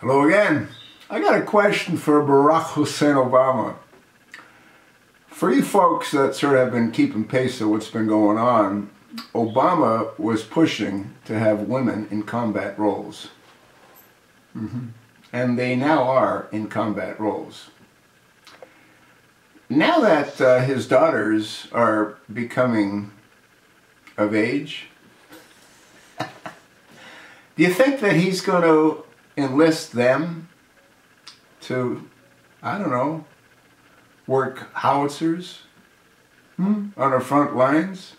Hello again. I got a question for Barack Hussein Obama. For you folks that sort of have been keeping pace of what's been going on, Obama was pushing to have women in combat roles. And they now are in combat roles. Now that his daughters are becoming of age, do you think that he's going to enlist them to, I don't know, work howitzers on the front lines?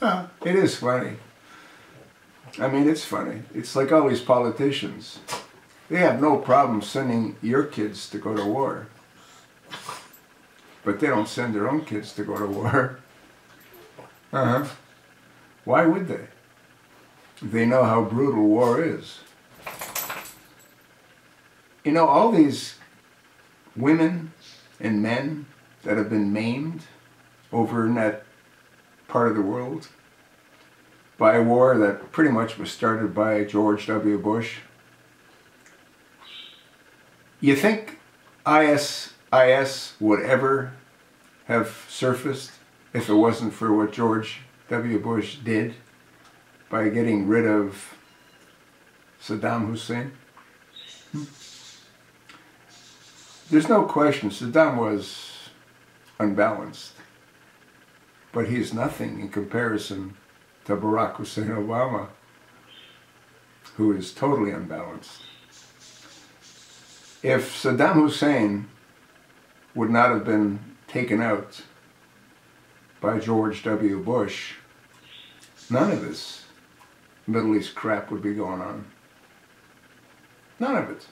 Well, it is funny. I mean, it's funny. It's like all these politicians. They have no problem sending your kids to go to war. But they don't send their own kids to go to war. Why would they? They know how brutal war is. You know, all these women and men that have been maimed over in that part of the world by a war that pretty much was started by George W. Bush. You think ISIS would ever have surfaced if it wasn't for what George W. Bush did by getting rid of Saddam Hussein? There's no question Saddam was unbalanced, but he's nothing in comparison to Barack Hussein Obama, who is totally unbalanced. If Saddam Hussein would not have been taken out by George W. Bush, none of this Middle East crap would be going on. None of it.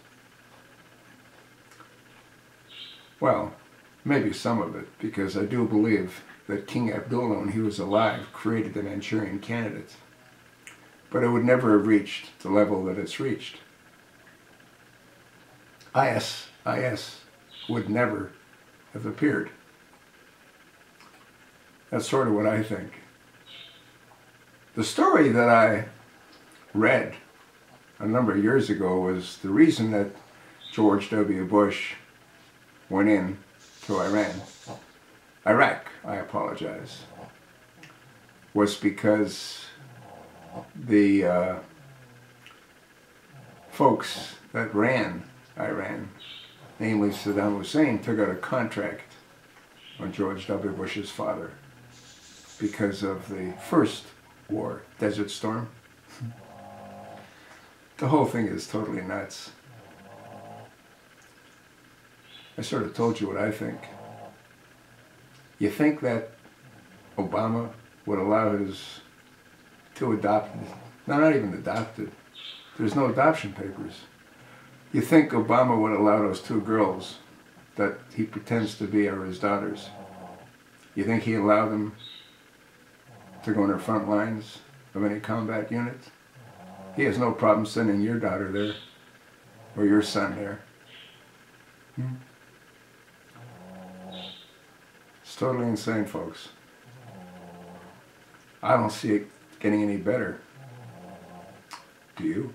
Well, maybe some of it, because I do believe that King Abdullah, when he was alive, created the Manchurian Candidate. But it would never have reached the level that it's reached. ISIS would never have appeared. That's sort of what I think. The story that I read a number of years ago was the reason that George W. Bush went in to Iraq, I apologize, was because the folks that ran Iran, namely Saddam Hussein, took out a contract on George W. Bush's father because of the first war, Desert Storm. The whole thing is totally nuts. I sort of told you what I think. You think that Obama would allow his two adopted, no, not even adopted, there's no adoption papers. You think Obama would allow those two girls that he pretends to be are his daughters? You think he'd allow them to go on the front lines of any combat unit? He has no problem sending your daughter there or your son there. It's totally insane, folks. I don't see it getting any better. Do you?